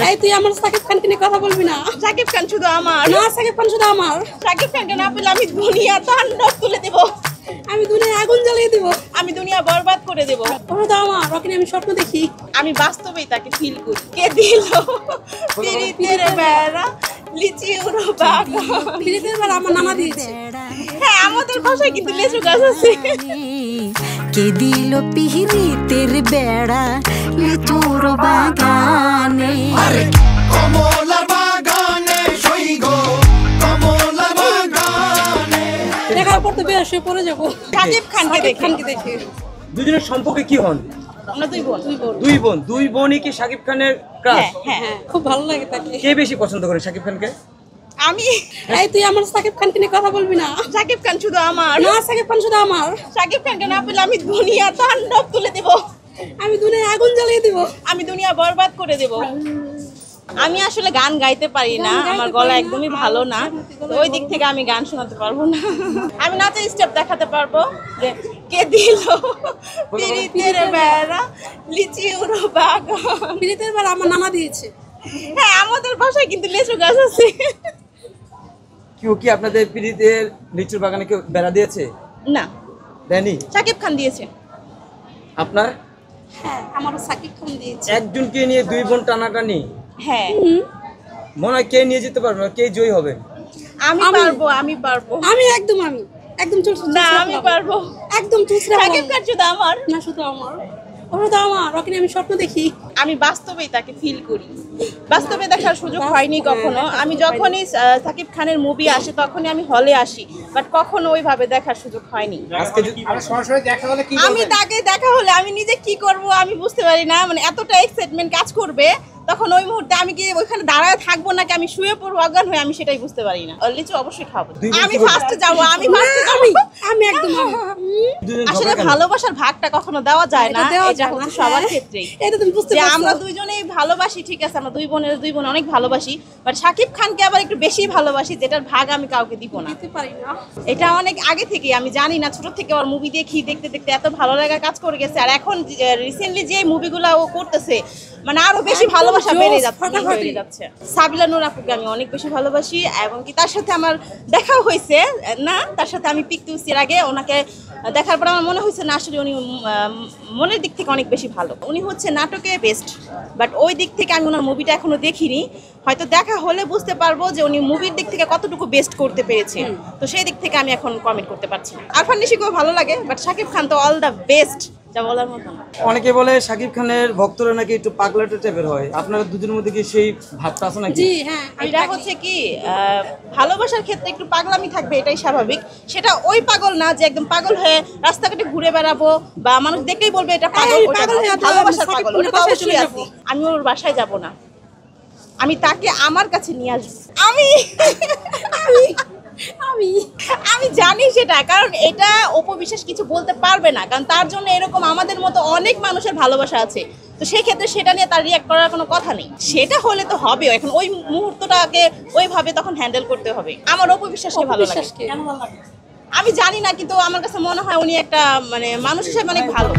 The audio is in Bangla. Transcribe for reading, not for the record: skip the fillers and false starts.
এই তুই আমার সাকিব খানকে নিয়ে কথা বলবি না। সাকিব খান শুধু আমার না, সাকিব খান শুধু আমার। সাকিব খানকে না পেলে আমি দুনিয়া তাণ্ডব তুলে দেব, আমি দুনিয়ায় আগুন জ্বালিয়ে দেব, আমি দুনিয়া বরবাদ করে দেব। ওরা তো আমার, ওকে নিয়ে আমি স্বপ্ন দেখি, আমি বাস্তবেই তাকে ফিল করি। কে দিল পিরিতের বেড়া লিচি উড়ো বাগা, ফিরিতে এবার আমার নানা দিয়েছে। হ্যাঁ আমাদের ভাষায় কিন্তু লেচু গাছ আছে। কে দিল পিরিতের বেড়া লিচুর বাগানে, কমলার বাগানে সইগো কমলার বাগানে। দেখার পর তো বেশ পড়ে যাবো। সাকিব খানকে দেখে দুজনের সম্পর্কে কি হন? আমরা দুই বোন। দুই বোনই কি শাকিব খানের ক্রাশ? হ্যাঁ হ্যাঁ, খুব ভালো লাগে তাকে। কে বেশি পছন্দ করে শাকিব খানকে? আমি এই তুই আমার সাকিব খানকে নিয়ে কথা বলবি না। সাকিব খান শুধু আমার না, সাকিব খান শুধু আমার। সাকিব খানকে না পেলে আমি দুনিয়া তাণ্ডব তুলে দেব, আমি দুনিয়ায় আগুন জ্বালিয়ে দেব, আমি দুনিয়া বরবাদ করে দেব। আমি আসলে গান গাইতে পারি না, আমার গলা একদমই ভালো না, তো ওই দিক থেকে আমি গান শোনাতে পারবো না। আমি নাচের স্টেপ দেখাতে পারবো যে কে দিল পিরিতের বেড়া লিচি উড়ো বাগা। ফিরিতে এবার আমার নানা দিয়েছে। হ্যাঁ আমাদের ভাষায় কিন্তু লেচু গাছ আছে। কেউ কি আপনাদের পিড়িতের লিচুর বাগানে কেউ বেড়া দিয়েছে? না, দেয়নি। সাকিব খান দিয়েছে। আপনার হ্যাঁ, আমারও সাকিব খান দিয়েছে। একজনকে নিয়ে দুই বোন টানাটানি, হ্যাঁ মনে হয় কে নিয়ে যেতে পারবে না, কে জয়ী হবে? আমি পারবো আমি একদম চুলছে না, আমি পারবো। একদম চুলছে। সাকিব খান শুধু আমার না, শুধু আমার, ওরা তো আমার, ওকে নিয়ে আমি স্বপ্ন দেখি, আমি বাস্তবেই তাকে ফিল করি। বাস্তবে দেখার সুযোগ হয়নি কখনো। আমি যখনই সাকিব খানের মুভি আসে তখনই আমি হলে আসি, বাট কখনো ওইভাবে দেখার সুযোগ হয়নি। আজকে আমি তাকে দেখা হলে আমি নিজে কি করব আমি বুঝতে পারি না, মানে এতটা এক্সাইটমেন্ট কাজ করবে তখন ওই মুহূর্তে আমি কি ওইখানে দাঁড়ায় থাকবো নাকি আমি শুয়ে পড়বো অজ্ঞান হয়ে, আমি সেটাই বুঝতে পারি না। লিচু অবশ্যই খাবো, আমি ফার্স্টে যাবো, আমি একদম আসলে ভালোবাসার ভাগটা কখনো দেওয়া যায় না, এটা হচ্ছে সবার ক্ষেত্রেই। এটা তুমি বুঝতে যে পারছো। আমরা দুইজনেই ভালোবাসি, ঠিক আছে, আমরা দুই বোন অনেক ভালোবাসি, বাট সাকিব খানকে আবার একটু বেশি ভালোবাসি, যেটার ভাগ আমি কাউকে দিব না। দিতে পারি না। এটা অনেক আগে থেকে আমি জানি না, ছোট থেকে ওর মুভি দেখতে দেখতে এত ভালো লাগা কাজ করে গেছে, আর এখন রিসেন্টলি যে মুভিগুলো ও করতেছে মানে আরো বেশি ভালোবাসা বেড়ে যাচ্ছে। সাবিলা নূর আপুকে আমি অনেক বেশি ভালোবাসি, এবং কি তার সাথে আমার দেখা হয়েছে না, তার সাথে আমি পিক তুলছি আগে, ওনাকে দেখার পর আমার মনে হয়েছে না আসলে উনি মনের দিক থেকে অনেক বেশি ভালো। উনি হচ্ছে নাটকে বেস্ট, বাট ওই দিক থেকে আমি ওনার মুভিটা এখনো দেখিনি, হয়তো দেখা হলে বুঝতে পারবো যে উনি মুভির দিক থেকে কতটুকু বেস্ট করতে পেরেছে, তো সেই দিক থেকে আমি এখন কমেন্ট করতে পারছি না। আরফান নিশিকেও ভালো লাগে, বাট সাকিব খান তো অল দ্য বেস্ট, যা বলার মতো না। অনেকে বলে শাকিব খানের ভক্তরা নাকি একটু পাগলাটে টাইপের হয়, আপনারা দুজনের মধ্যে কি সেই ভাবটা আছে নাকি? জি হ্যাঁ, এটা হচ্ছে কি ভালোবাসার ক্ষেত্রে একটু পাগলামি থাকবে, এটাই স্বাভাবিক। সেটা ওই পাগল না যে একদম পাগল হয়ে রাস্তাঘাটে ঘুরে বেড়াবো বা মানুষ দেখলেই বলবে এটা পাগল, ওটা ভালোবাসার পাগল, ওটা তো অবশ্যই আছে। আমি ওর বাসায় যাব না, আমি তাকে আমার কাছে নিয়ে আসবো। আমি জানি সেটা, কারণ এটা অপবিশ্বাস কিছু বলতে পারবে না, কারণ তার জন্য এরকম আমাদের মতো অনেক মানুষের ভালোবাসা আছে, তো সেই ক্ষেত্রে সেটা নিয়ে তার রিঅ্যাক্ট করার কোনো কথা নেই। সেটা হলে তো হবে, এখন ওই মুহূর্তটাকে ওইভাবে তখন হ্যান্ডেল করতে হবে। আমার অপবিশ্বাসকে ভালো লাগে, আমি জানি না, কিন্তু আমার কাছে মনে হয় উনি একটা মানে মানুষ হিসেবে অনেক ভালো।